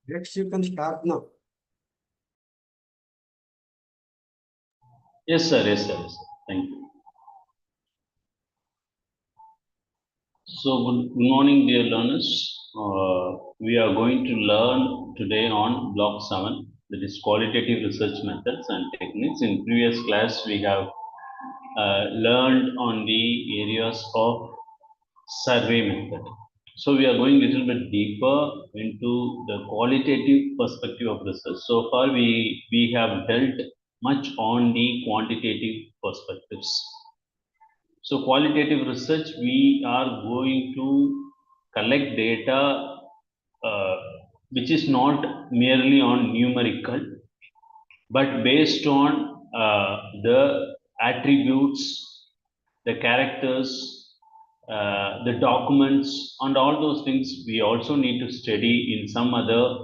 Next, you can start now. Yes, sir. Yes, sir. Yes, sir. Thank you. So, good morning, dear learners. We are going to learn today on block 7, that is qualitative research methods and techniques. In previous class, we have learned on the areas of survey method. So, we are going a little bit deeper into the qualitative perspective of research. So far, we have dealt much on the quantitative perspectives. So qualitative research, we are going to collect data uh, which is not merely on numerical, but based on the attributes, the characters, the documents, and all those things. We also need to study in some other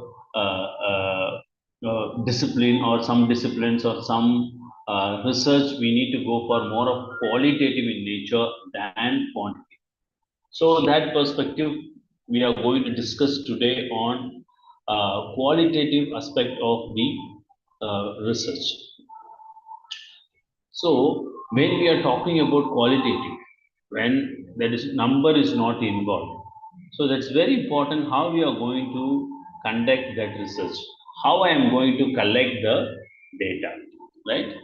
discipline or some disciplines or some research. We need to go for more of qualitative in nature than quantitative. So that perspective we are going to discuss today on qualitative aspect of the research. So when we are talking about qualitative, when there is number is not involved, so that's very important how we are going to conduct that research, how I am going to collect the data, right?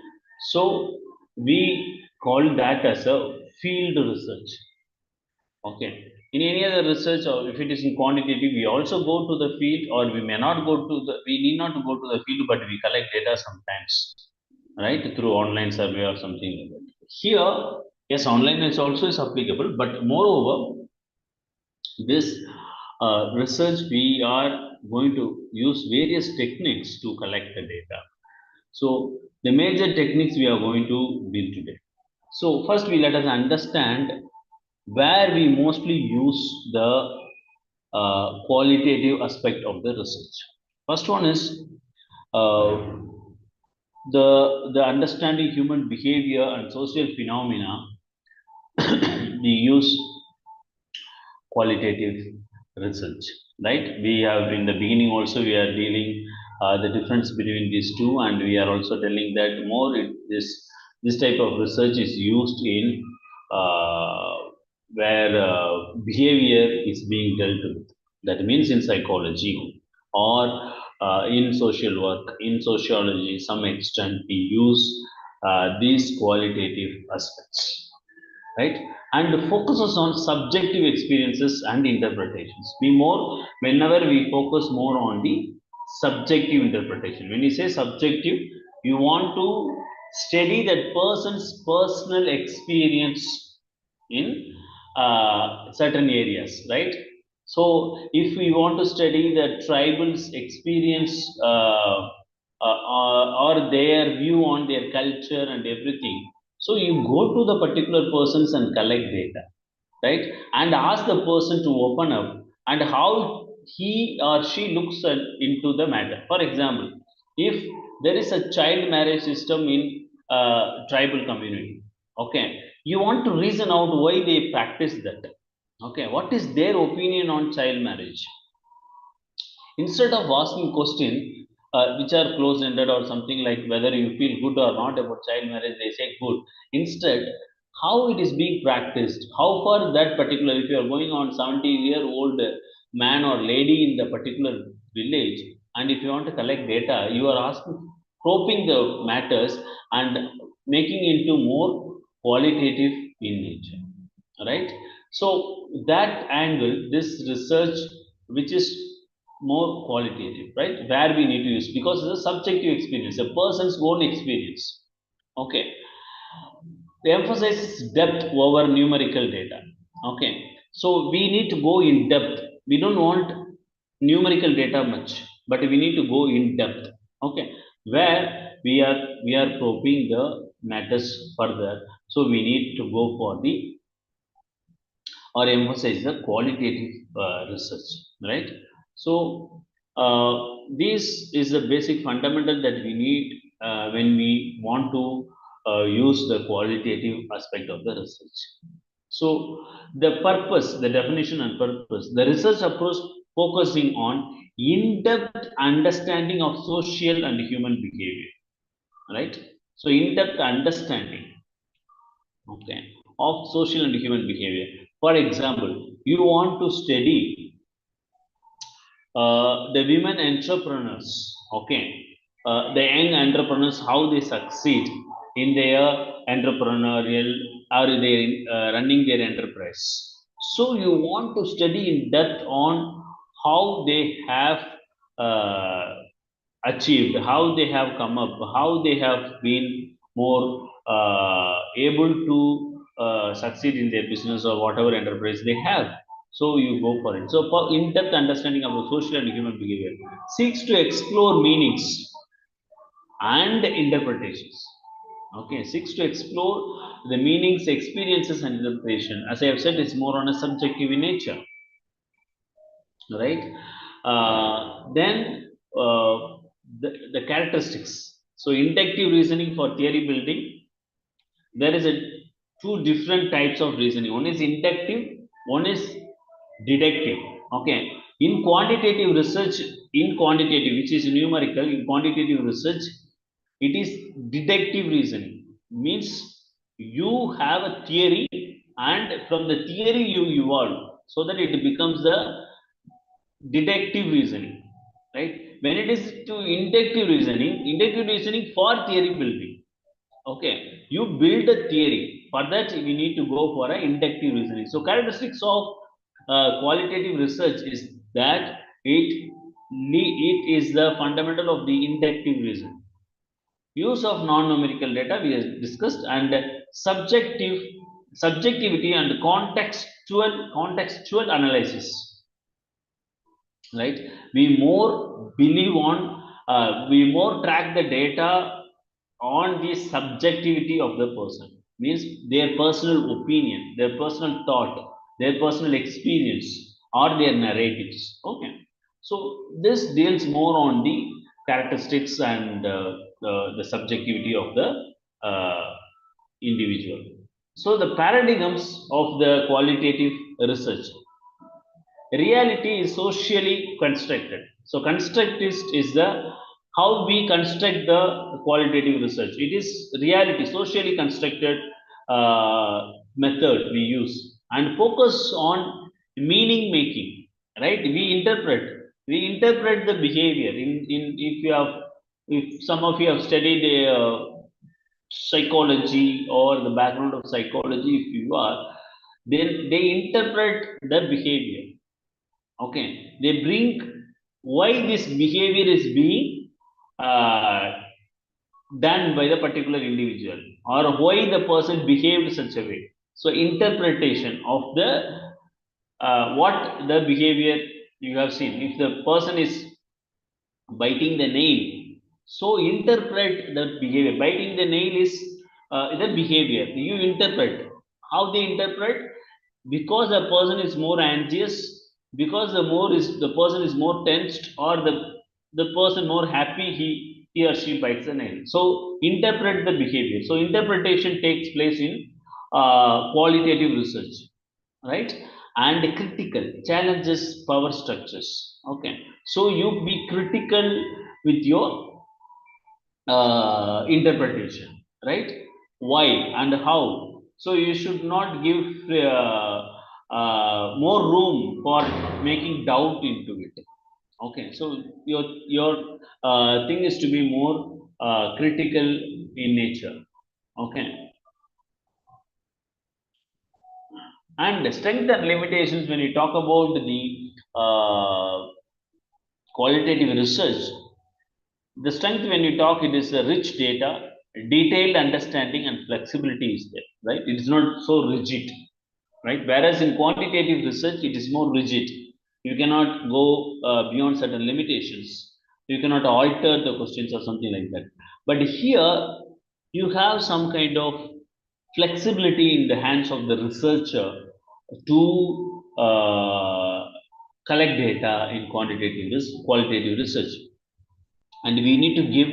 So we call that as a field research. Okay. In any other research, or if it is in quantitative, we also go to the field, or we may not go to the, we need not to go to the field, but we collect data sometimes, right, through online survey or something like that. Here, yes, online is also is applicable, but moreover, this research we are going to use various techniques to collect the data. So the major techniques we are going to build today. So first, we let us understand where we mostly use the qualitative aspect of the research. First one is uh, the understanding human behavior and social phenomena. We use qualitative research, right? We have in the beginning also we are dealing the difference between these two, and we are also telling that more this type of research is used in uh, where behavior is being dealt with. That means in psychology or in social work, in sociology, some extent we use these qualitative aspects, right? And focuses on subjective experiences and interpretations. We more whenever we focus more on the subjective interpretation. When you say subjective, you want to study that person's personal experience in certain areas, right? So, if we want to study the tribal's experience or their view on their culture and everything, so you go to the particular persons and collect data, right? And ask the person to open up and how he or she looks into the matter. For example, if there is a child marriage system in tribal community, okay, you want to reason out why they practice that. Okay, what is their opinion on child marriage? Instead of asking question which are close-ended or something like whether you feel good or not about child marriage, they say good. Instead, how it is being practiced, how far that particular, if you are going on 70-year-old man or lady in the particular village, and if you want to collect data, you are asking, probing the matters and making into more qualitative in nature, right? So that angle, this research, which is more qualitative, right? Where we need to use because it's a subjective experience, a person's own experience. Okay, the emphasis is depth over numerical data. Okay, so we need to go in depth. We don't want numerical data much, but we need to go in depth. Okay, where we are probing the matters further. So we need to go for the or emphasize the qualitative research, right? So, this is the basic fundamental that we need when we want to use the qualitative aspect of the research. So, the purpose, the definition and purpose, the research approach focusing on in-depth understanding of social and human behavior, right? So in-depth understanding, okay, of social and human behavior. For example, you want to study the women entrepreneurs, okay, the young entrepreneurs, how they succeed in their entrepreneurial or they running their enterprise. So you want to study in depth on how they have uh, achieved, how they have come up, how they have been more able to succeed in their business or whatever enterprise they have. So you go for it. So for in-depth understanding of the social and human behavior seeks to explore meanings and interpretations. Okay, seeks to explore the meanings, experiences, and interpretation. As I have said, it's more on a subjective in nature, right? Then the characteristics. So inductive reasoning for theory building, there is a two different types of reasoning. One is inductive, one is deductive. Okay, in quantitative, which is numerical, in quantitative research, it is deductive reasoning. Means you have a theory, and from the theory you evolve, so that it becomes the deductive reasoning, right? When it is to inductive reasoning for theory building, okay, you build a theory. For that, we need to go for an inductive reasoning. So, characteristics of qualitative research is that it is the fundamental of the inductive reason. Use of non-numerical data we have discussed, and subjectivity and contextual analysis, right? We more believe on, we more track the data on the subjectivity of the person, means their personal opinion, their personal thought, their personal experience, or their narratives. Okay, so this deals more on the characteristics and the subjectivity of the uh, individual. So the paradigms of the qualitative research. Reality is socially constructed. So constructist is the how we construct the qualitative research. It is reality, socially constructed method we use and focus on meaning making. Right? We interpret the behavior. In if you have, if some of you have studied psychology or the background of psychology, if you are, then they interpret the behavior. Okay, they bring why this behavior is being uh, done by the particular individual, or why the person behaved such a way. So interpretation of the what the behavior you have seen. If the person is biting the nail, so interpret the behavior. Biting the nail is the behavior you interpret. How they interpret? Because the person is more anxious, because the person is more tensed, or the person more happy, he or she bites the nail. So interpret the behavior. So interpretation takes place in qualitative research, right? And critical challenges power structures. Okay, so you be critical with your interpretation, right? Why and how? So you should not give more room for making doubt into it. Okay, so your thing is to be more critical in nature. Okay, and strength and limitations. When you talk about the qualitative research, the strength, when you talk, it is a rich data, detailed understanding, and flexibility is there, right? It is not so rigid, right? Whereas in quantitative research, it is more rigid. You cannot go beyond certain limitations. You cannot alter the questions or something like that. But here you have some kind of flexibility in the hands of the researcher to collect data in qualitative research, and we need to give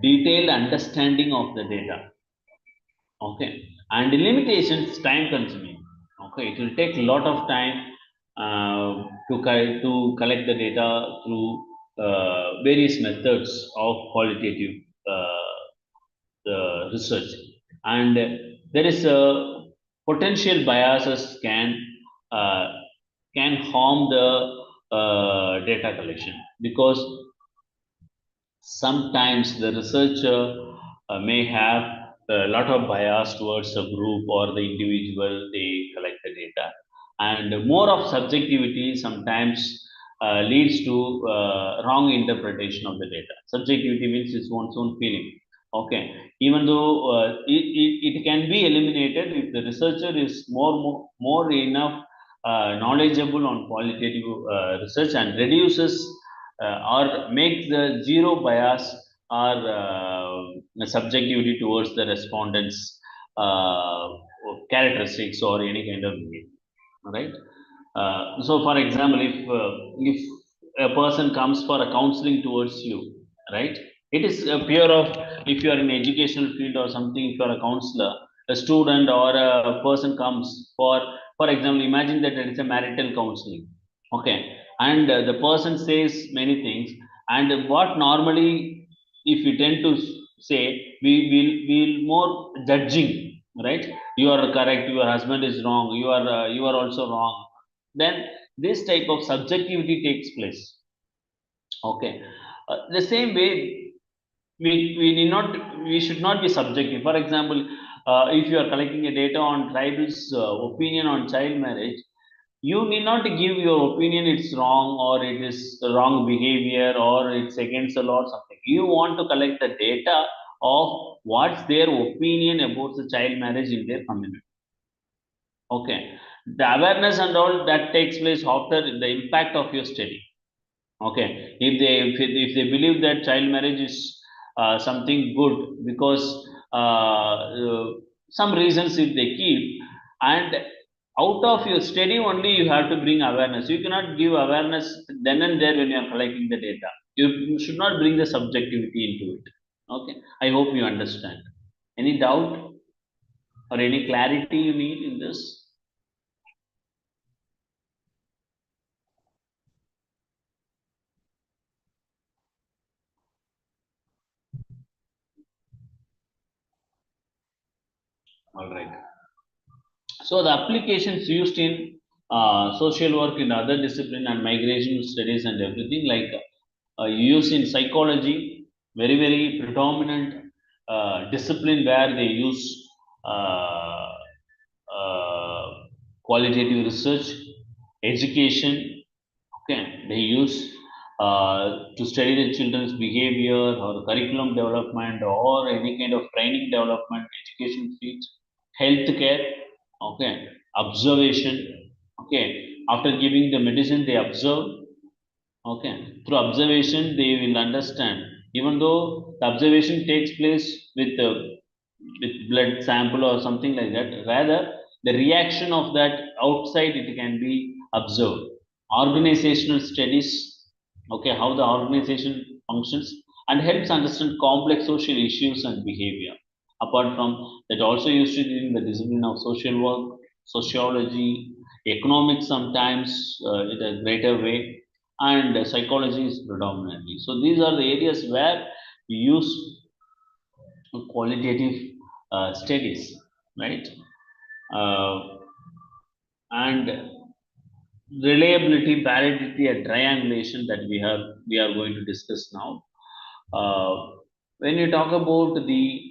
detailed understanding of the data. Okay, and the limitations, time consuming. Okay, it will take a lot of time to collect the data through various methods of qualitative research, and there is a potential biases uh, can harm the data collection, because sometimes the researcher may have a lot of bias towards a group or the individual they collect the data, and more of subjectivity sometimes leads to wrong interpretation of the data. Subjectivity means it's one's own feeling. Okay, even though it can be eliminated if the researcher is more enough knowledgeable on qualitative research, and reduces or make the zero bias or subjectivity towards the respondents' characteristics or any kind of behavior, right? So, for example, if a person comes for a counseling towards you, right? It is a pure of, if you are in educational field or something, if you are a counselor, a student or a person comes for example, imagine that there is a marital counseling, okay, and the person says many things, and what normally, if you tend to say, we will more judging, right? You are correct, your husband is wrong, you are also wrong, then this type of subjectivity takes place. Okay, the same way, we need not, we should not be subjective. For example, if you are collecting a data on tribals opinion on child marriage, you need not give your opinion it's wrong or it is the wrong behavior or it's against the law or something. You want to collect the data of what's their opinion about the child marriage in their community. Okay, the awareness and all that takes place after the impact of your study. Okay, if they believe that child marriage is something good because some reasons if they keep, and out of your study only you have to bring awareness. You cannot give awareness then and there when you are collecting the data. You should not bring the subjectivity into it. Okay, I hope you understand. Any doubt or any clarity you need in this? All right. So the applications used in social work in other discipline and migration studies and everything, like used in psychology, very predominant discipline where they use uh, uh, qualitative research, education. Okay, they use to study the children's behavior or curriculum development or any kind of training development, education fields, healthcare. Okay, observation. Okay, after giving the medicine, they observe. Okay, through observation, they will understand. Even though the observation takes place with blood sample or something like that, rather the reaction of that outside it can be observed. Organizational studies, okay, how the organization functions and helps understand complex social issues and behavior. Apart from that, also used in the discipline of social work, sociology, economics sometimes in a greater way, and psychology is predominantly. So these are the areas where we use qualitative studies, right? Uh, and reliability, validity, and triangulation that we are going to discuss now. When you talk about the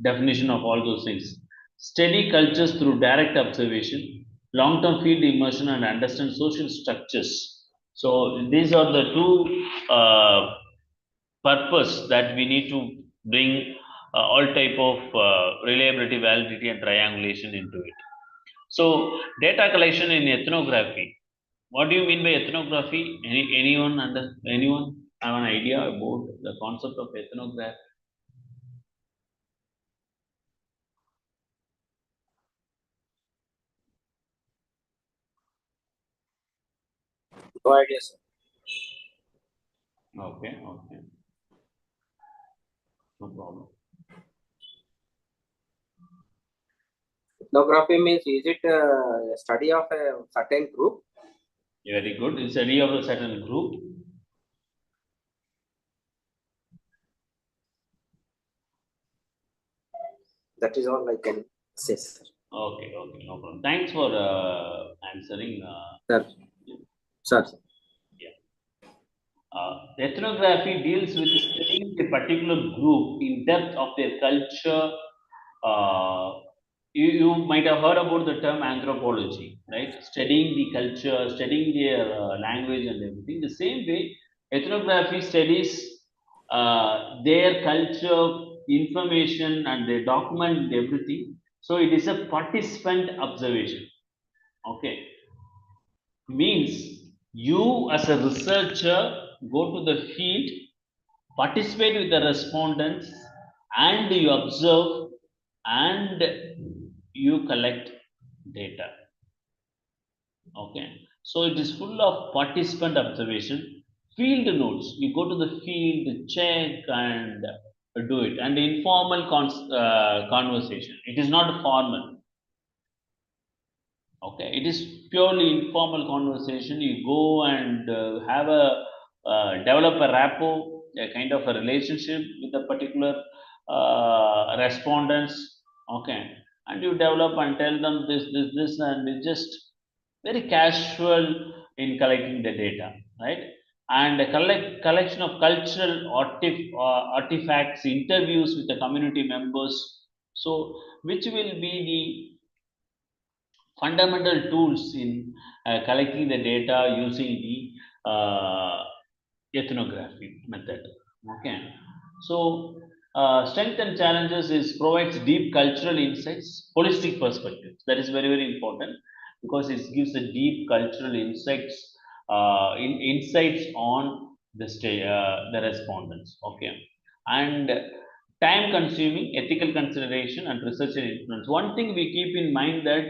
definition of all those things, study cultures through direct observation, long-term field immersion, and understand social structures. So these are the two purpose that we need to bring all type of reliability, validity, and triangulation into it. So data collection in ethnography. What do you mean by ethnography? Anyone have an idea about the concept of ethnography? No idea, sir. Okay, okay, no problem. Ethnography means is it a study of a certain group? Very good. It's a idea of a certain group. That is all I can say, sir. Okay, okay, no problem. Thanks for answering. Sir, sir. Yeah. Ethnography deals with studying a particular group in depth of their culture. Uh, you might have heard about the term anthropology, right? Studying the culture, studying their language and everything. The same way, ethnography studies their culture, information, and they document everything. So it is a participant observation. Okay, means you as a researcher go to the field, participate with the respondents, and you observe and you collect data. Okay, so it is full of participant observation. Field notes, you go to the field, check and do it, and informal conversation, it is not formal. Okay, it is purely informal conversation. You go and have a develop a rapport, a kind of a relationship with a particular respondents. Okay, and you develop and tell them this, and it's just very casual in collecting the data, right? And a collection of cultural artifacts, interviews with the community members. So, which will be the fundamental tools in collecting the data using the ethnography method. Okay, so strength and challenges is provides deep cultural insights, holistic perspectives. That is very very important because it gives a deep cultural insights on the respondents. Okay, and time consuming, ethical consideration, and research and influence. One thing we keep in mind that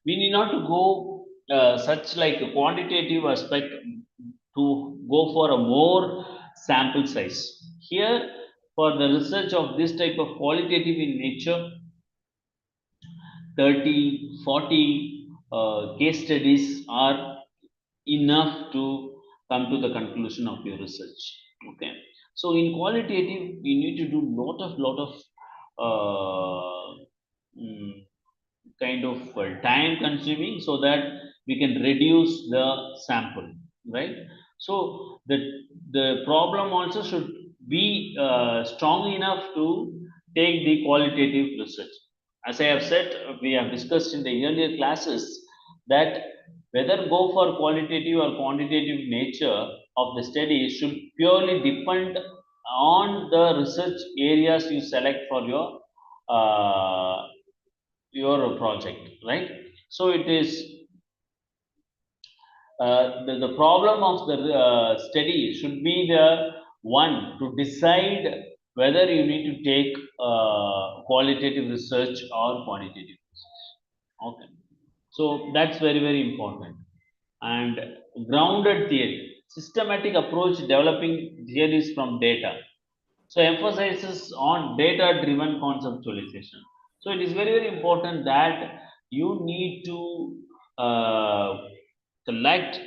we need not to go such like a quantitative aspect to go for a more sample size. Here, for the research of this type of qualitative in nature, 30, 40 case studies are enough to come to the conclusion of your research. Okay, so in qualitative, we need to do lot of mm, kind of time consuming so that we can reduce the sample, right? So the problem also should be strong enough to take the qualitative research. As I have said, we have discussed in the earlier classes that whether go for qualitative or quantitative nature of the study should purely depend on the research areas you select for uh, your project, right? So it is the problem of the study should be the one to decide whether you need to take qualitative research or quantitative research. Okay, so that's very very important. And grounded theory, systematic approach developing theories from data. So emphasizes on data-driven conceptualization. So it is very, very important that you need to collect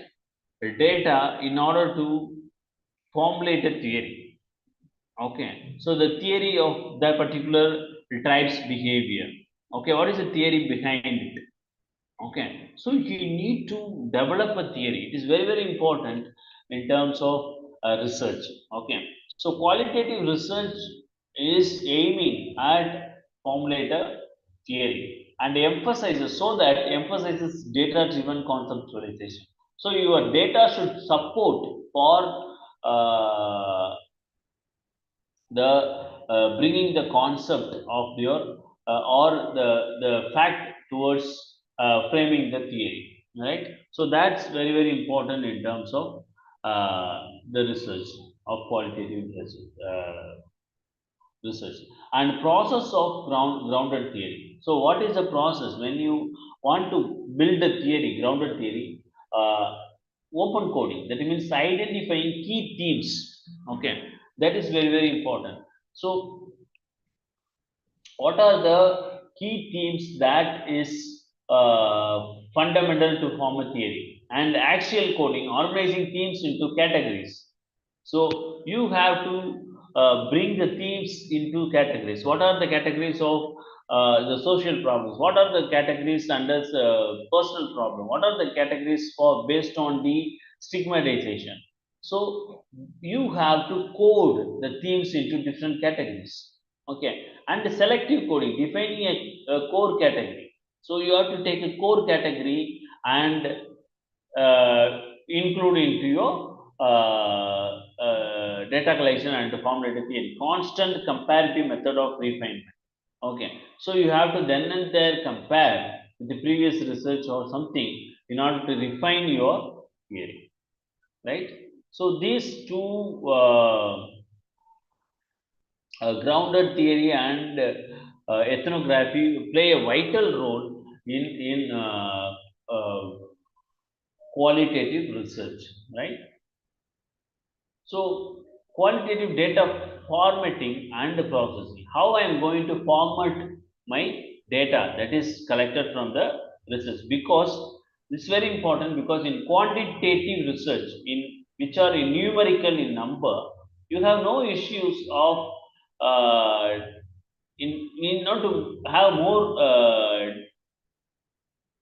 data in order to formulate a theory. Okay, so the theory of that particular tribe's behavior. Okay, what is the theory behind it? Okay, so you need to develop a theory. It is very, very important in terms of research. Okay, so qualitative research is aiming at formulate a theory and emphasizes so that emphasizes data-driven conceptualization. So your data should support for the bringing the concept of your or the fact towards framing the theory, right? So that's very very important in terms of the research of qualitative research and process of grounded theory. So what is the process when you want to build a theory, grounded theory? uh, Open coding, that means identifying key themes. Okay, that is very very important. So what are the key themes that is fundamental to form a theory? And axial coding, organizing themes into categories. So you have to bring the themes into categories. What are the categories of the social problems? What are the categories under personal problem? What are the categories for based on the stigmatization? So you have to code the themes into different categories. Okay, and the selective coding, defining a core category. So you have to take a core category and include into your data collection and formulated theory. Constant comparative method of refinement. Okay, so you have to then and there compare with the previous research or something in order to refine your theory, right? So these two grounded theory and ethnography play a vital role in qualitative research, right? So qualitative data formatting and processing. How I am going to format my data that is collected from the research, because it's very important, because in quantitative research in which are in numerical in number, you have no issues of in not to have more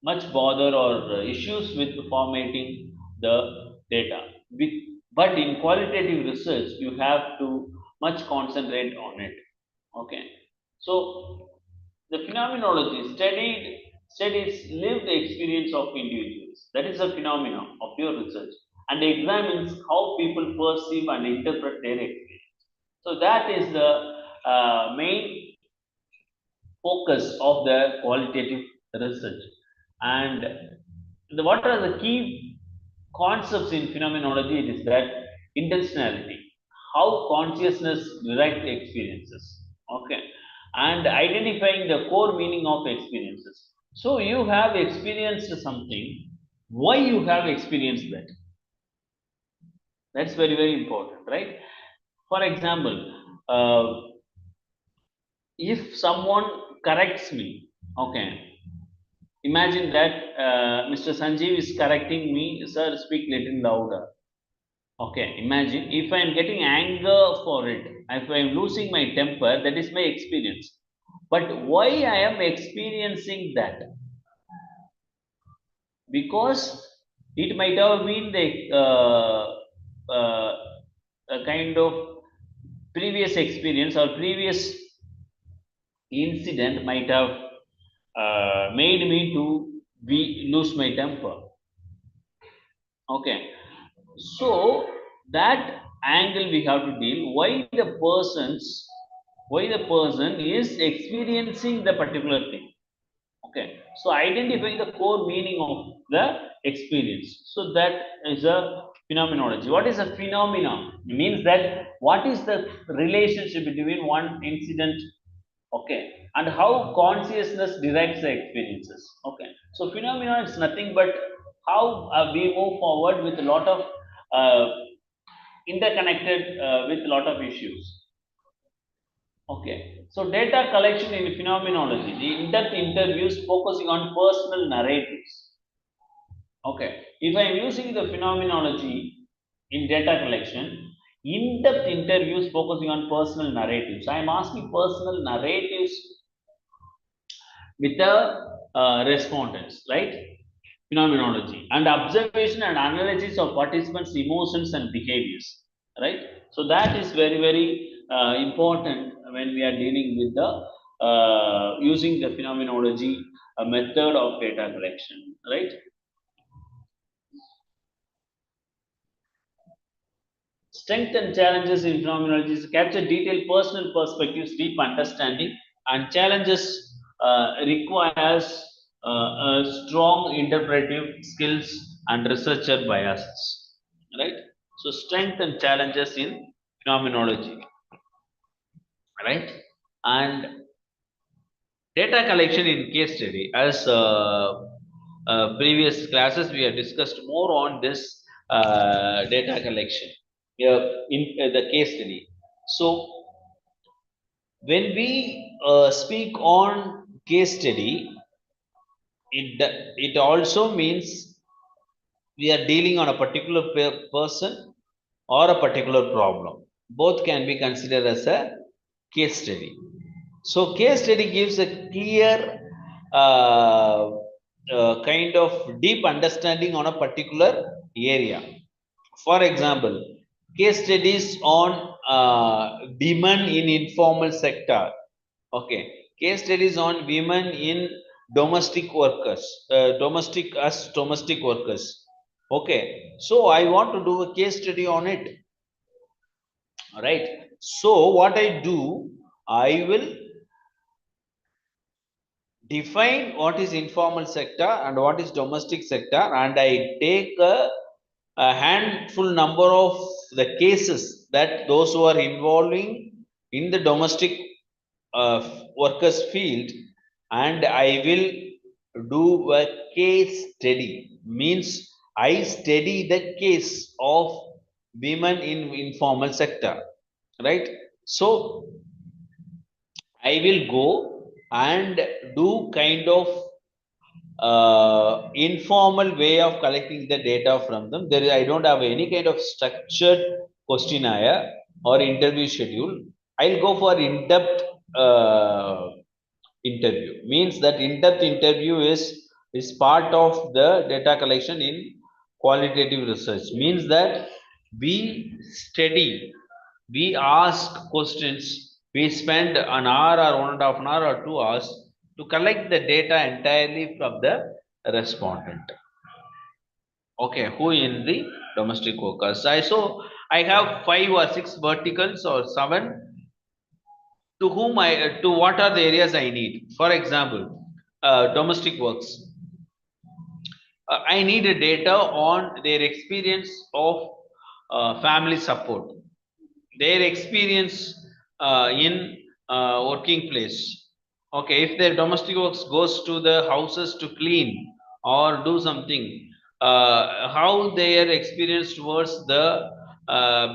much bother or issues with formatting the data. With, but in qualitative research, you have to much concentrate on it. Okay. So the phenomenology studies lived experience of individuals. That is a phenomenon of your research, and examines how people perceive and interpret their experience. So that is the main focus of the qualitative research. And what are the key concepts in phenomenology? It is that intentionality, how consciousness directs experiences, okay, and identifying the core meaning of experiences. So you have experienced something, why you have experienced that? That's very, very important, right? For example, if someone corrects me, okay, imagine that Mr. Sanjeev is correcting me, sir, speak little louder. Okay, imagine if I am getting anger for it, if I am losing my temper, that is my experience. But why I am experiencing that? Because it might have been the a kind of previous experience or previous incident might have made me to be lose my temper. Okay, so that angle we have to deal. Why the person is experiencing the particular thing. Okay, so identifying the core meaning of the experience. So that is a phenomenology. What is a phenomenon? It means that what is the relationship between one incident, okay, and how consciousness directs the experiences. Okay, so phenomena is nothing but how we move forward with a lot of uh, interconnected with a lot of issues. Okay, so data collection in phenomenology, the in-depth interviews focusing on personal narratives. Okay, if I am using the phenomenology in data collection, in-depth interviews focusing on personal narratives. I am asking personal narratives with the respondents, right? Phenomenology and observation and analysis of participants' emotions and behaviors, right? So that is very, very important when we are dealing with the using the phenomenology method of data collection, right? Strength and challenges in phenomenology is capture detailed personal perspectives, deep understanding, and challenges requires a strong interpretive skills and researcher biases. Right? So, strength and challenges in phenomenology. Right? And data collection in case study. As previous classes, we have discussed more on this data collection in the case study. So, when we speak on case study, it also means we are dealing on a particular person or a particular problem. Both can be considered as a case study. So case study gives a clear kind of deep understanding on a particular area. For example, case studies on women in informal sector. Okay, case studies on women in domestic workers, domestic workers. Okay, so I want to do a case study on it. All right. So what I do, I will define what is informal sector and what is domestic sector, and I take a handful number of the cases that those who are involving in the domestic workers field, and I will do a case study. Means I study the case of women in informal sector, right? So I will go and do kind of informal way of collecting the data from them. I don't have any kind of structured questionnaire or interview schedule. I'll go for in-depth interview. Means that in-depth interview is part of the data collection in qualitative research. Means that we study, we ask questions, we spend an hour or 1.5 hours or 2 hours to collect the data entirely from the respondent. Okay, who in the domestic workers. I have 5 or 6 verticals or 7 to whom I to what are the areas I need. For example, domestic works. I need a data on their experience of family support, their experience in working place. Okay, if their domestic works goes to the houses to clean or do something, how their experience towards the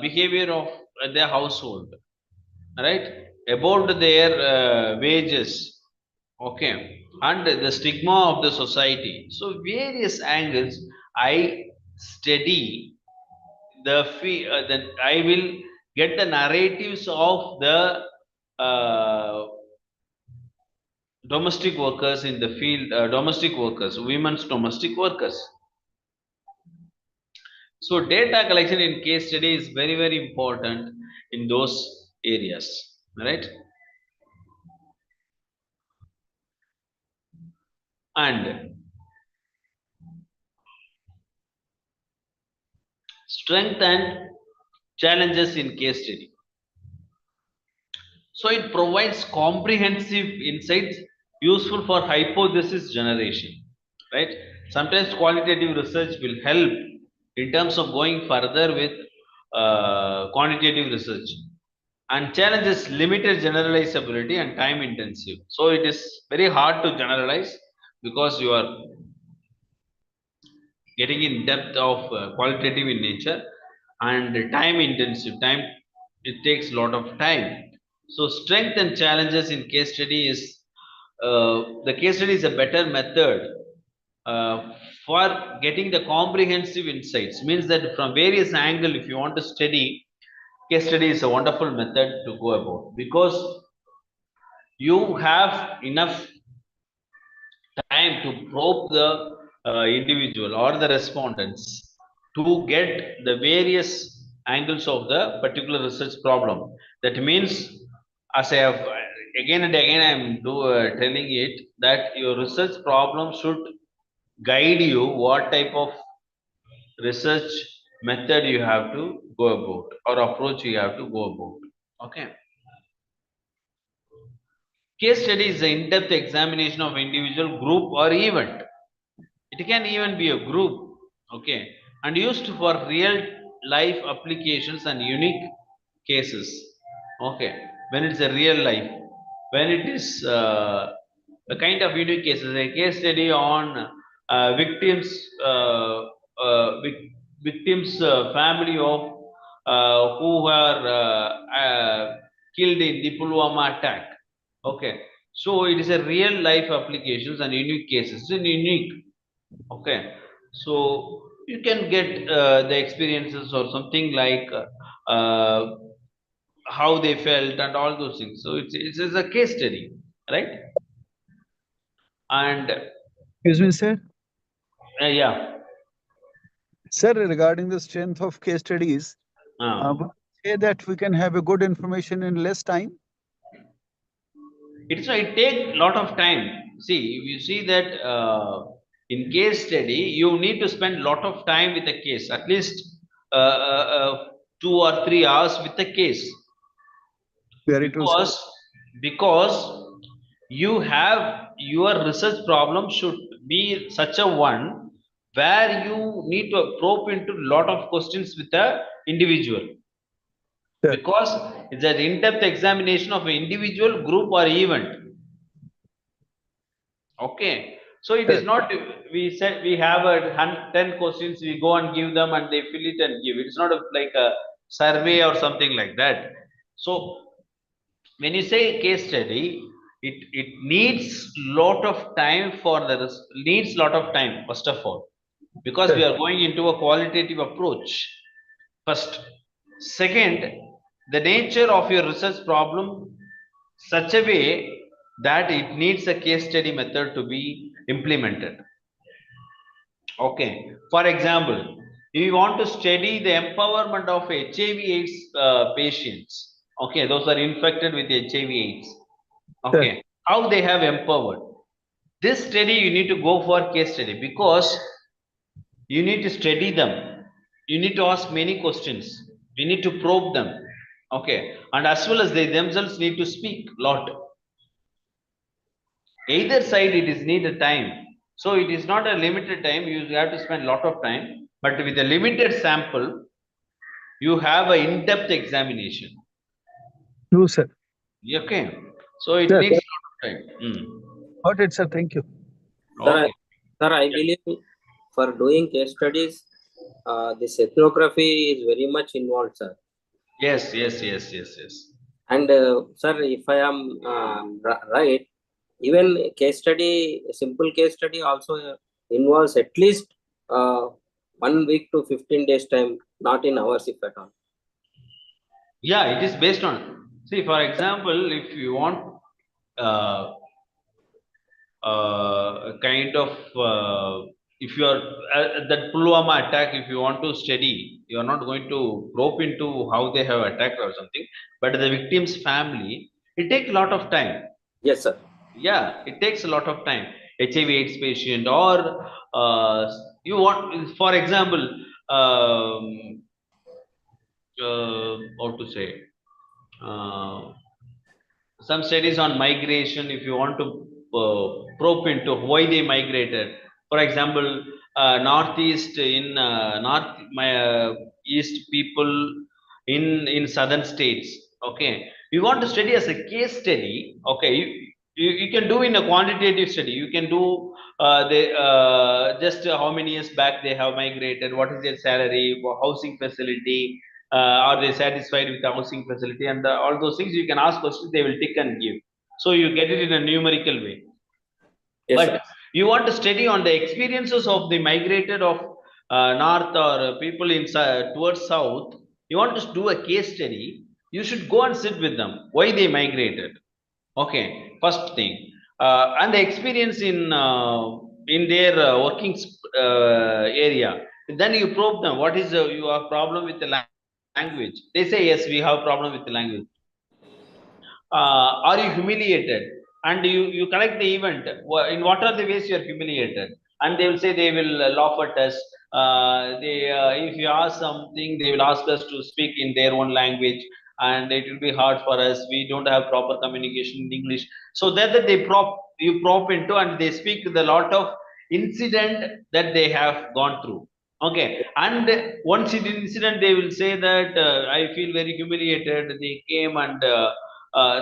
behavior of their household, right? About their wages, okay, and the stigma of the society. So various angles I study that I will get the narratives of the domestic workers in the field, domestic workers, women's domestic workers. So data collection in case study is very very important in those areas, right? And strength and challenges in case study. So it provides comprehensive insights useful for hypothesis generation, right? Sometimes qualitative research will help in terms of going further with quantitative research. And challenge is limited generalizability and time intensive. So it is very hard to generalize because you are getting in depth of qualitative in nature, and time intensive. Time, it takes a lot of time. So strength and challenges in case study is the case study is a better method uh, for getting the comprehensive insights. Means that from various angle, if you want to study, case study is a wonderful method to go about, because you have enough time to probe the individual or the respondents to get the various angles of the particular research problem. That means, as I have again and again I am telling it, that your research problem should guide you what type of research method you have to go about or approach you have to go about. Okay. Case study is an in-depth examination of individual, group, or event. It can even be a group, okay, and used for real life applications and unique cases. Okay, when it's a real life, when it is a kind of unique cases, a case study on victims, victims family of who were killed in the Pulwama attack. Okay, so it is a real life applications and unique cases. It's unique. Okay, so you can get the experiences or something like how they felt and all those things. So it's a case study, right? And Excuse me, sir. yeah, Sir, regarding the strength of case studies, uh, would you say that we can have a good information in less time? it take lot of time. See, you see that in case study, you need to spend lot of time with a case, at least 2 or 3 hours with the case, Very true, sir. because you have your research problem should be such a one where you need to probe into lot of questions with the individual, Sir, because it's an in-depth examination of an individual, group, or event. Okay, so it is sir, not, we said we have 10 questions, we go and give them and they fill it and give. It's not like a survey or something like that. So when you say case study, it needs lot of time for the needs lot of time first of all, because we sir. are going into a qualitative approach first. Second, the nature of your research problem such a way that it needs a case study method to be implemented. Okay, for example, if you want to study the empowerment of HIV/AIDS patients, okay, those are infected with HIV/AIDS. Sir, Okay, how they have empowered. This study you need to go for case study, because you need to study them. You need to ask many questions. You need to probe them. Okay, and as well as they themselves need to speak lot. Either side it is needed time. So it is not a limited time. You have to spend lot of time. But with a limited sample, you have an in-depth examination. true, sir. Okay, so it Sir, needs a lot of time. got it, sir. Thank you. Sir, Okay. I believe for doing case studies, this ethnography is very much involved, sir. Yes, yes, yes, yes, yes. And sir, if I am right, even case study, simple case study also involves at least 1 week to 15 days time, not in hours if at all. Yeah, it is based on. See, for example, if you want uh, kind of if you are that Pulwama attack, if you want to study, you are not going to probe into how they have attacked or something, but the victim's family, it takes a lot of time. Yes, sir. Yeah, it takes a lot of time. HIV/AIDS patient, or you want, for example, how to say, uh, some studies on migration. If you want to probe into why they migrated, for example, northeast in east people in southern states. Okay, you want to study as a case study. Okay, you can do in a quantitative study. You can do they just how many years back they have migrated, what is their salary, housing facility, are they satisfied with the housing facility, and all those things you can ask questions, they will tick and give. So you get it in a numerical way. Yes, sir. But you want to study on the experiences of the migrated of north, or people in towards south. You want to do a case study, you should go and sit with them, why they migrated. Okay, first thing, and the experience in their working area. Then you probe them, what is your problem with the language. They say yes, we have problem with the language. Are you humiliated? And you collect the event. In what are the ways you are humiliated? And they will say they will laugh at us. They if you ask something, they will ask us to speak in their own language, and it will be hard for us. We don't have proper communication in English. So that they prop into, and they speak the lot of incident that they have gone through. Okay, and once it incident, they will say that I feel very humiliated. They came and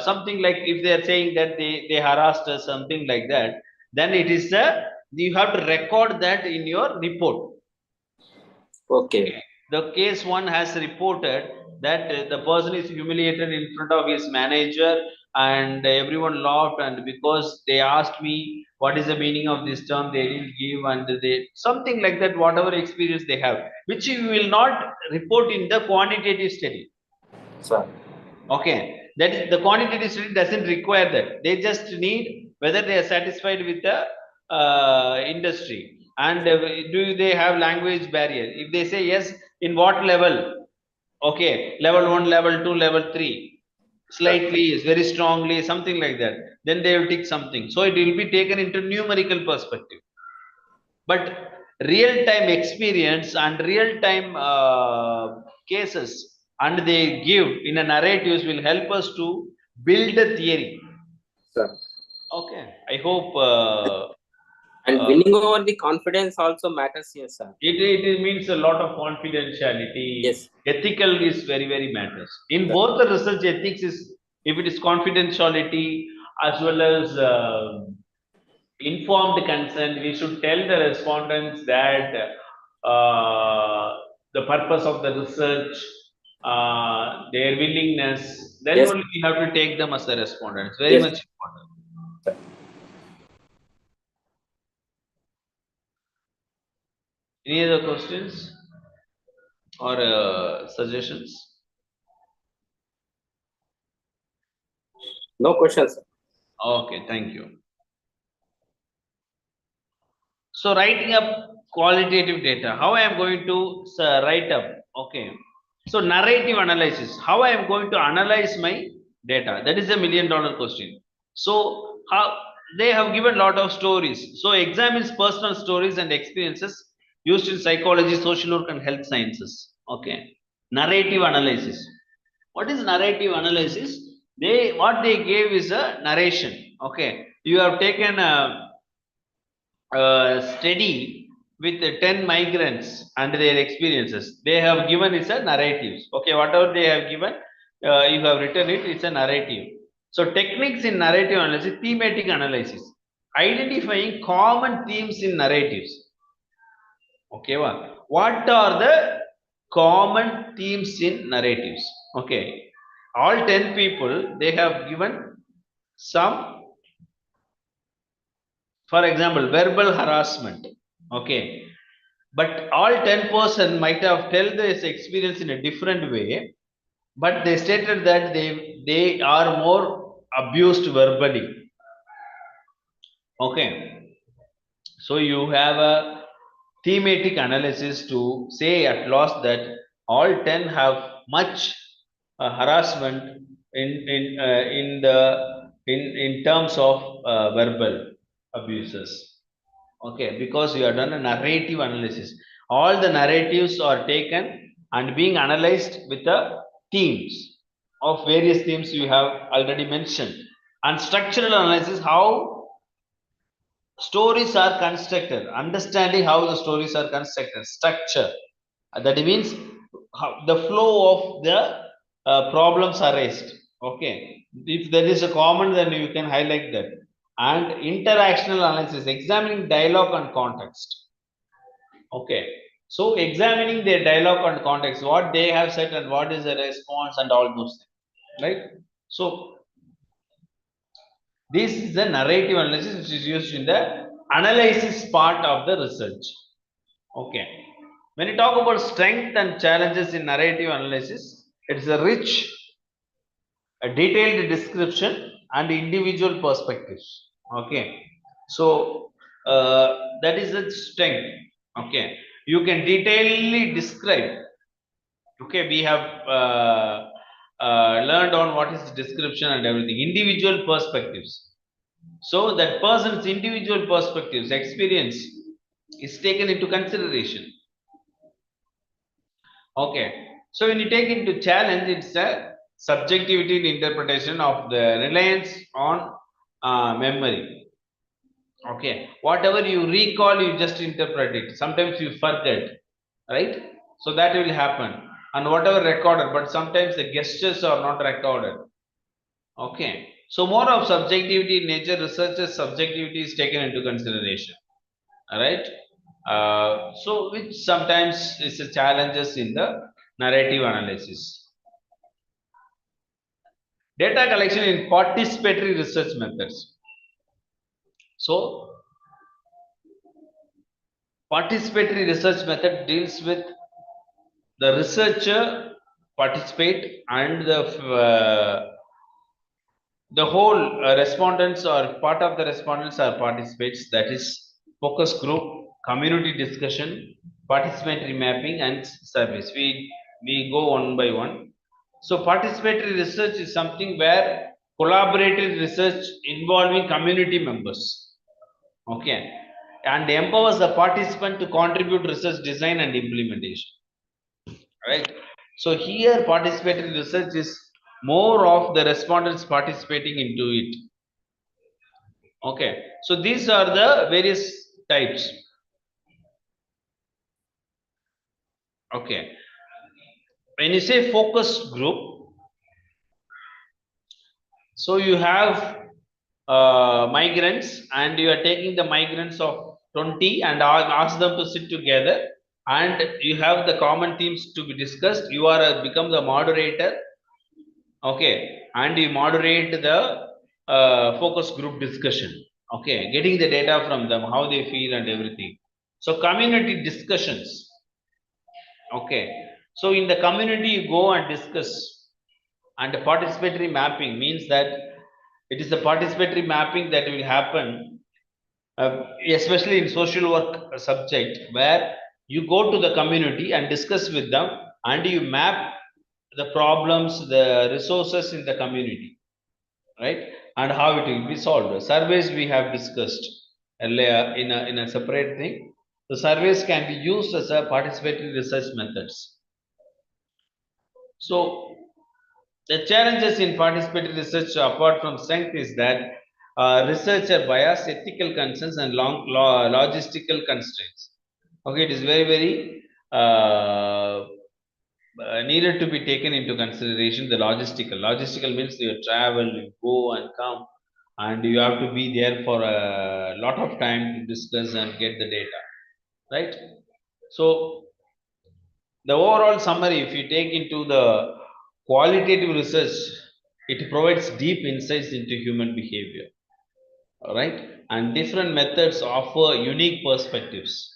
something like, if they are saying that they harassed us, something like that, then it is you have to record that in your report. Okay. Okay, the case one has reported that the person is humiliated in front of his manager, and everyone laughed, and because they asked me what is the meaning of this term, they didn't give, and they something like that, whatever experience they have, which you will not report in the quantitative study. Sir. Okay, that is the quantitative study doesn't require that. They just need whether they are satisfied with the industry and do they have language barrier. If they say yes, in what level? Okay, level 1, level 2, level 3, Sir. slightly, very strongly, something like that. Then they will tick something. So it will be taken into numerical perspective. But real time experience and real time cases and they give in a narratives will help us to build a theory. Sir. Okay, I hope And winning over the confidence also matters here, sir. it means a lot of confidentiality. Yes. Ethical is very very matters in Sir. both the research. Ethics is, if it is confidentiality as well as informed consent, we should tell the respondents that the purpose of the research, their willingness, then Yes. only we have to take them as the respondents. Very Yes. much important. Sir. Any other questions or suggestions? No questions, sir. Okay, thank you. So writing up qualitative data, how I am going to write up? Okay. So narrative analysis, how I am going to analyze my data? That is a $1,000,000 question. So how they have given lot of stories. So examines personal stories and experiences used in psychology, social work, and health sciences. Okay. Narrative analysis. What is narrative analysis? They what they gave is a narration. Okay. You have taken a study with 10 migrants and their experiences. They have given is a narratives. Okay, whatever they have given, you have written it, it's a narrative. So techniques in narrative analysis, thematic analysis, identifying common themes in narratives. Okay, what are the common themes in narratives? Okay, all 10 people, they have given some. For example, verbal harassment. Okay, but all 10% might have tell this experience in a different way, but they stated that they are more abused verbally. Okay, so you have a thematic analysis to say at last that all 10 have much harassment in terms of verbal abuses. Okay, because you have done a narrative analysis. All the narratives are taken and being analyzed with the themes of various themes you have already mentioned. And structural analysis, how stories are constructed, understanding how the stories are constructed, structure. That means how the flow of the problems are raised. Okay, if there is a common, then you can highlight that. And interactional analysis, examining dialogue and context. Okay, so examining their dialogue and context, what they have said and what is the response and all those things, right? So this is the narrative analysis which is used in the analysis part of the research. Okay, when you talk about strength and challenges in narrative analysis, it's a rich, a detailed description and individual perspectives. Okay, so that is the strength. Okay, you can detailedly describe. Okay, we have learned on what is description and everything. Individual perspectives. So that person's individual perspectives, experience is taken into consideration. Okay. So when you take into challenge, it's a subjectivity in interpretation of the reliance on memory. Okay. Whatever you recall, you just interpret it. Sometimes you forget, right? So that will happen. And whatever recorded, but sometimes the gestures are not recorded. Okay. So more of subjectivity in nature, researchers' subjectivity is taken into consideration. All right. So which sometimes is a challenges in the narrative analysis. Data collection in participatory research methods. So participatory research method deals with the researcher participate, and the whole respondents or part of the respondents are participates, that is focus group, community discussion, participatory mapping, and surveys. We go one by one. So participatory research is something where collaborative research involving community members, okay, and empowers the participant to contribute research design and implementation, right? So here participatory research is more of the respondents participating into it. Okay, so these are the various types. Okay, when you say focus group, so you have migrants, and you are taking the migrants of 20 and ask them to sit together, and you have the common themes to be discussed. You are become the moderator, okay, and you moderate the focus group discussion, okay, getting the data from them, how they feel and everything. So community discussions, okay, so in the community you go and discuss. And the participatory mapping means that it is the participatory mapping that will happen, especially in social work subject, where you go to the community and discuss with them, and you map the problems, the resources in the community, right, and how it will be solved. Surveys we have discussed earlier in a separate thing. The surveys can be used as a participatory research methods. So the challenges in participatory research, apart from strength, is that researcher bias, ethical concerns, and logistical constraints. Okay, it is very needed to be taken into consideration. The logistical means you travel, you go and come, and you have to be there for a lot of time to discuss and get the data, right? So the overall summary, if you take into the qualitative research, it provides deep insights into human behavior, right? And different methods offer unique perspectives,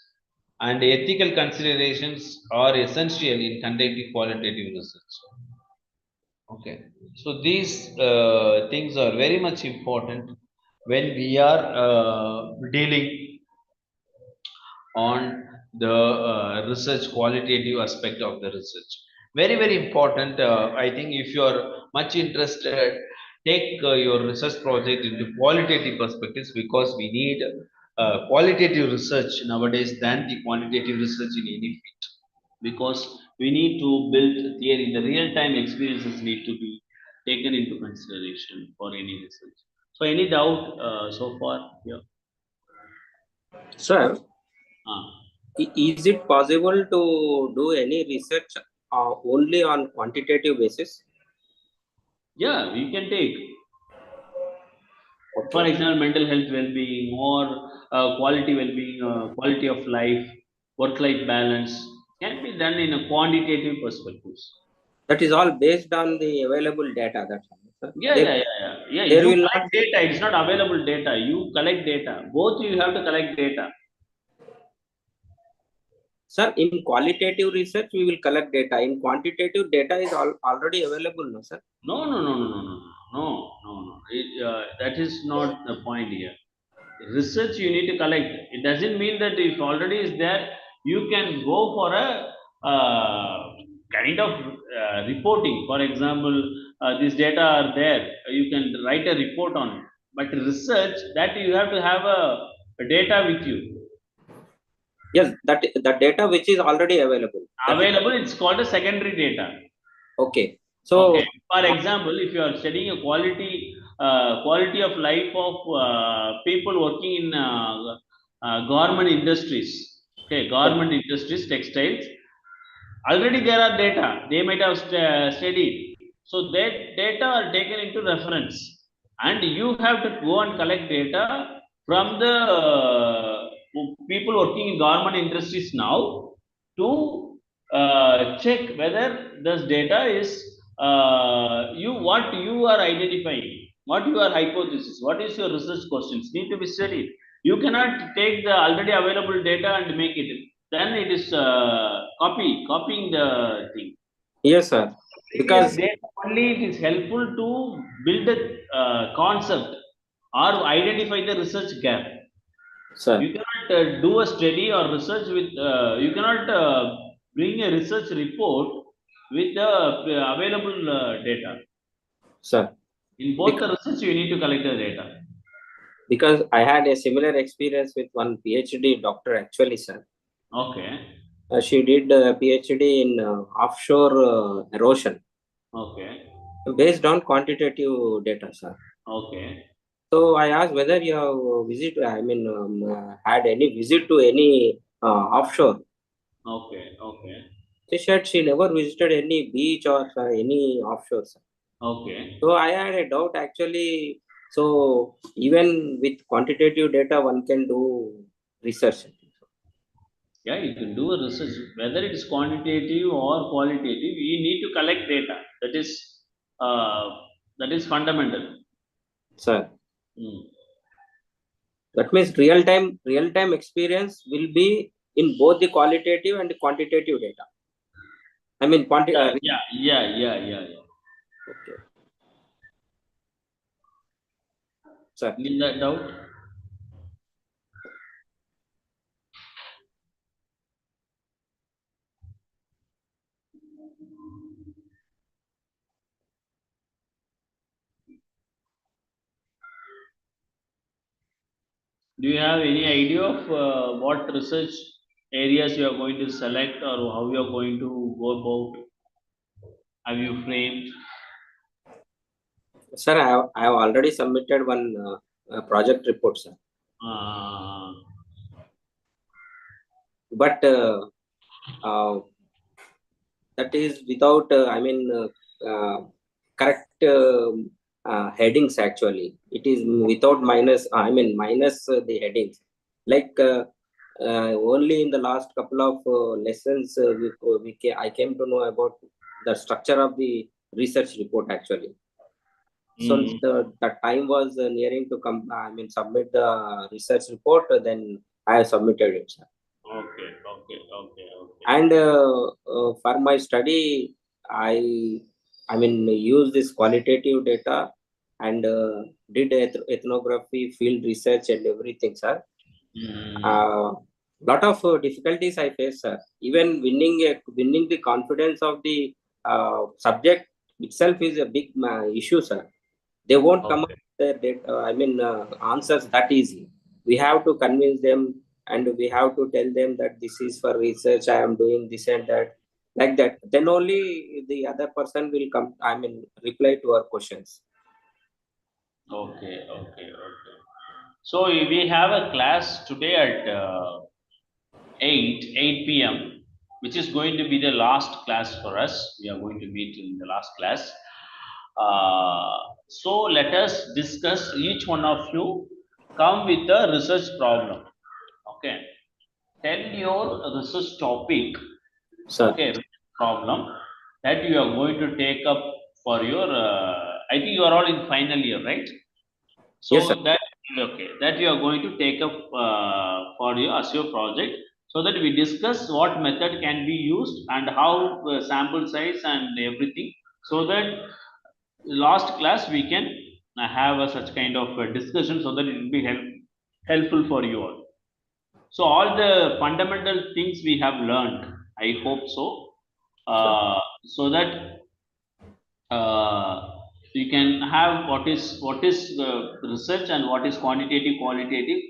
and ethical considerations are essential in conducting qualitative research. Okay, so these things are very much important when we are dealing on the research qualitative aspect of the research. Very important. I think if you are much interested, take your research project into qualitative perspectives, because we need qualitative research nowadays than the quantitative research in any field, because we need to build theory. The real time experiences need to be taken into consideration for any research. So any doubt so far? Yeah. Sir, Ah. is it possible to do any research only on quantitative basis? Yeah, we can take. Okay. For example, mental health well-being, or quality well-being, quality of life, work-life balance can be done in a quantitative perspectives. That is all based on the available data. That's all, sir. Yeah. There You will collect not data. It's not available data. You collect data. Both you have to collect data. Sir, in qualitative research, we will collect data. In quantitative, data is already available, no, sir? No. That is not the point here. Research you need to collect. It doesn't mean that if already is there, you can go for a kind of reporting. For example, these data are there. You can write a report on it. But research, that you have to have a data with you. Yes, that the data which is already available. Available, it's called a secondary data. Okay. So, okay. For example, if you are studying a quality of life of people working in government industries, okay, government industries, textiles, already there are data. They might have studied. So that data are taken into reference, and you have to go and collect data from the people working in government industries now, to check whether this data is what you are identifying, what your hypothesis, what is your research questions need to be studied. You cannot take the already available data and make it. Then it is copying the thing. yes, sir. Because data only it is helpful to build a concept or identify the research gap. sir, You cannot do a study or research with, you cannot bring a research report with the available data. sir, In both the research, you need to collect the data. because I had a similar experience with one PhD doctor actually, sir. Okay, She did a PhD in offshore erosion okay, based on quantitative data, sir. okay, So I asked whether you have had any visit to any offshore. okay, okay, She said she never visited any beach or any offshore, sir. okay. So I had a doubt actually. So even with quantitative data, one can do research. Yeah, you can do a research, whether it is quantitative or qualitative, you need to collect data. Uh, that is fundamental. Sir, Hmm. that means real time experience will be in both the qualitative and the quantitative data. I mean, Yeah. okay, sir. In that doubt, do you have any idea of what research areas you are going to select or how you are going to go about? Have you framed? Sir, I have already submitted one project report, sir. Uh, But uh, that is without, correct headings actually. It is without minus, minus the headings. Like only in the last couple of lessons, I came to know about the structure of the research report actually. So mm, the time was nearing to come, submit the research report, then I have submitted it, sir. okay. And for my study, I use this qualitative data and did ethnography, field research, and everything, sir. Mm, Uh, lot of difficulties I face, sir. Even winning the confidence of the subject itself is a big issue, sir. They won't come up okay. with their data, answers that easy. We have to convince them, and we have to tell them that this is for research, I am doing this and that, like that, then only the other person will come, reply to our questions. Okay. So we have a class today at 8 p.m., which is going to be the last class for us. We are going to meet in the last class. So let us discuss, each one of you come with a research problem. Okay. Tell your research topic, Sir, okay, problem that you are going to take up for your, I think you are all in final year, right? yes, sir. So that, okay, that you are going to take up for you as your project, so that we discuss what method can be used and how sample size and everything, so that last class we can have a such kind of discussion, so that it will be helpful for you all. So all the fundamental things we have learned, I hope so, Sir, so that uh, you can have what is research and what is quantitative, qualitative,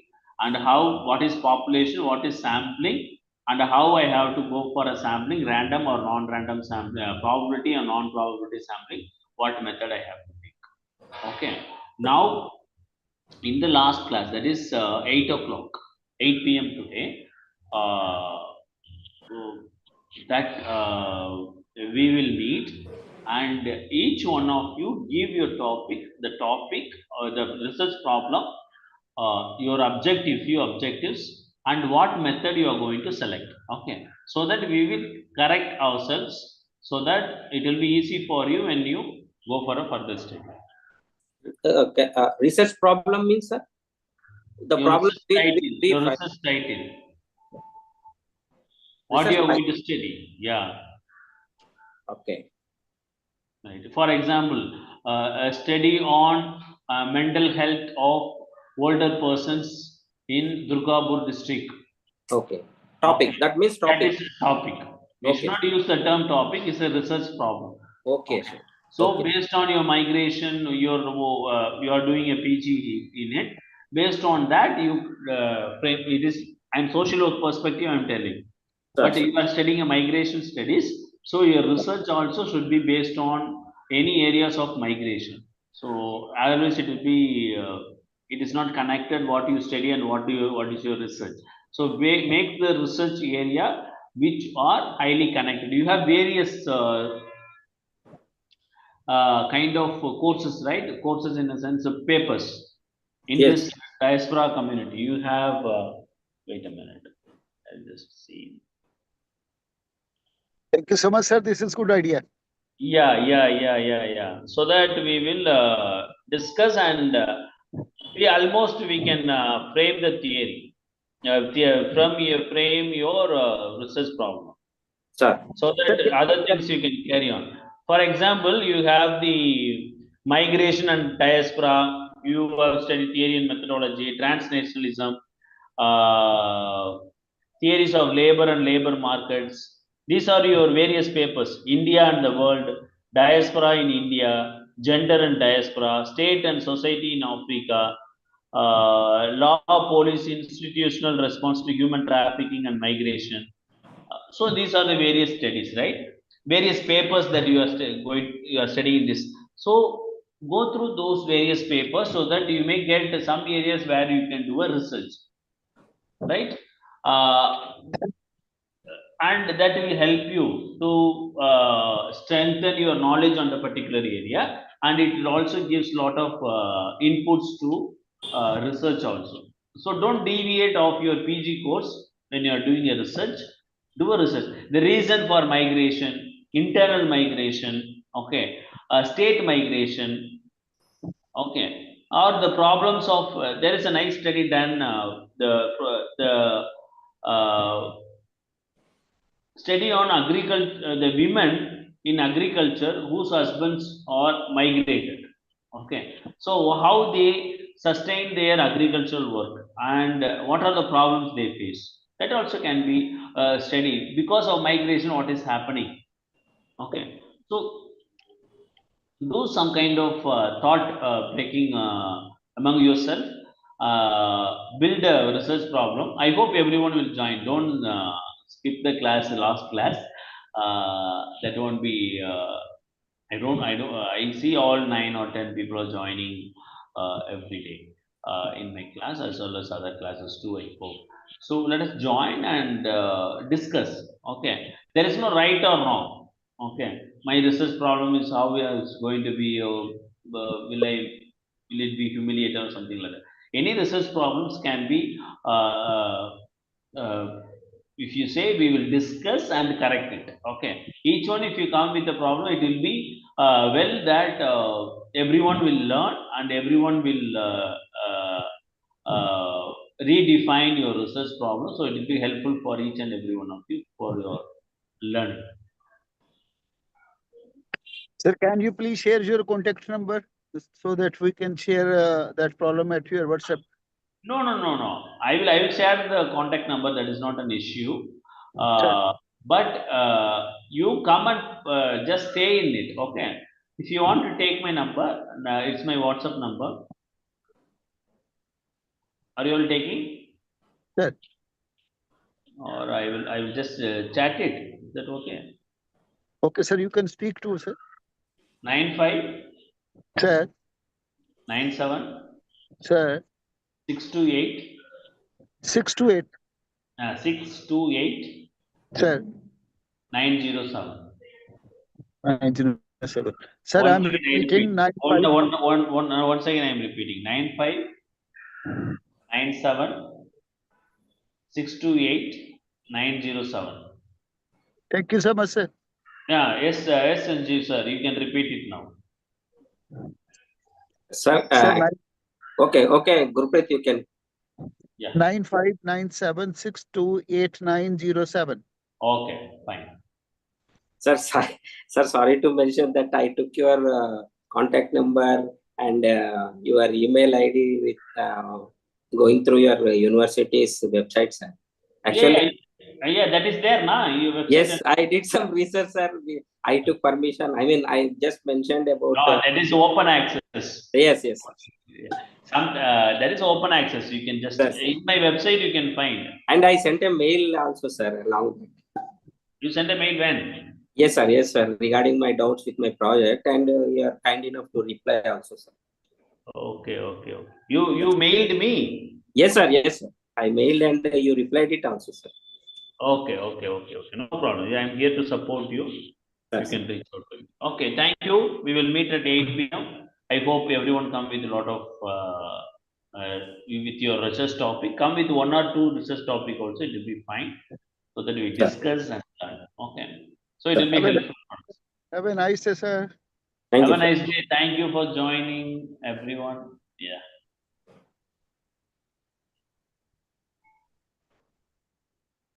and how what is population, what is sampling, and how I have to go for a sampling, random or non-random sampling, probability or non-probability sampling, what method I have to take. Okay. Now in the last class, that is 8 o'clock, 8 p.m. today, uh, that we will meet, and each one of you give your topic, the topic or the research problem, your objective, few objectives, and what method you are going to select. Okay, so that we will correct ourselves, so that it will be easy for you when you go for a further study. okay. Research problem means, sir, the Your problem research we title, brief. your research title, what Research you are type. going to study. Yeah. Okay. Right. For example, a study on mental health of older persons in Durgapur district. Okay. Topic. Okay. That means That topic. is topic. We should Okay. not use the term topic. It's a research problem. Okay, Okay. sir. So Okay. based on your migration, you are doing a PG in it. Based on that, you frame it is. I'm social work perspective. I'm telling, Sir, but sir. you are studying a migration studies. So your research also should be based on any areas of migration. So otherwise, it will be it is not connected what you study and what is your research. So make the research area which are highly connected. You have various kind of courses, right? Courses in a sense of papers in Yes. this diaspora community. You have, wait a minute, I'll just see. Thank you so much, sir. This is good idea. Yeah. So that we will discuss and we can frame the theory from your frame your research problem. Sir. So Sir, that other things you can carry on. For example, you have the migration and diaspora, you have studied theory and methodology, transnationalism, uh, theories of labor and labor markets. These are your various papers, India and the world, diaspora in India, gender and diaspora, state and society in Africa, law, police, institutional response to human trafficking and migration. So these are the various studies, right? Various papers that you are studying this. So go through those various papers so that you may get some areas where you can do a research, right? Uh, and that will help you to strengthen your knowledge on the particular area, and it will also gives lot of inputs to research also. So don't deviate of your PG course when you are doing a research. Do a research. The reason for migration, internal migration, okay, state migration, okay, or the problems of there is a nice study done the study on agriculture, the women in agriculture whose husbands are migrated. Okay, so how they sustain their agricultural work and what are the problems they face. That also can be studied because of migration. What is happening? Okay, so do some kind of thought breaking among yourself, build a research problem. I hope everyone will join. Don't skip the class, the last class. That won't be I see all 9 or 10 people are joining every day in my class as well as other classes too, I hope. So let us join and discuss. Okay, there is no right or wrong. Okay, my research problem is how we are going to be. Will it be humiliated or something like that? Any research problems can be. Uh, if you say we will discuss and correct it. Okay, each one if you come with a problem, it will be well that everyone will learn and everyone will redefine your research problem. So it will be helpful for each and every one of you for your learning. Sir, can you please share your contact number so that we can share that problem at your WhatsApp? No. I will share the contact number. That is not an issue. Sir, But you come and just stay in it. Okay. If you want to take my number, it's my WhatsApp number. Are you all taking? sir. Or I will just chat it. Is that okay? Okay, sir, you can speak to, sir. 95 Sir, 97 sir, 628 628, 628 sir, 907. 907. Sir, Once I'm again, I repeating repeat. 95. Once again, I am repeating. 95 97 628 907. Thank you so much, sir. Yeah, yes, Sanjeev sir. You can repeat it now. Sir, Sir, okay, Gurpreet, you can. Yeah. 9597628907. Okay, fine. Sir, sorry to mention that I took your contact number and your email ID with going through your university's website, sir. Actually, Yeah, that is there, na? Your website. yes, I did some research, sir. I took permission. I mean, I just mentioned about. No, that is open access. Yes, yes, sir. That is open access. You can just Yes, sir. in my website you can find. And I sent a mail also, sir, along. You sent a mail when? Yes, sir, regarding my doubts with my project, and you are kind enough to reply also, sir. Okay. You mailed me. Yes, sir. I mailed and you replied it also, sir. Okay. No problem. Yeah, I'm here to support you. You Yes. can reach out to me. Okay, thank you. We will meet at 8 p.m. I hope everyone come with a lot of with your research topic. Come with one or two research topic also. It will be fine, so that we Sir. discuss and learn. Okay. So it will be Have a- helpful. Have a nice day, sir. Thank Have you, a sir. nice day. Thank you for joining, everyone.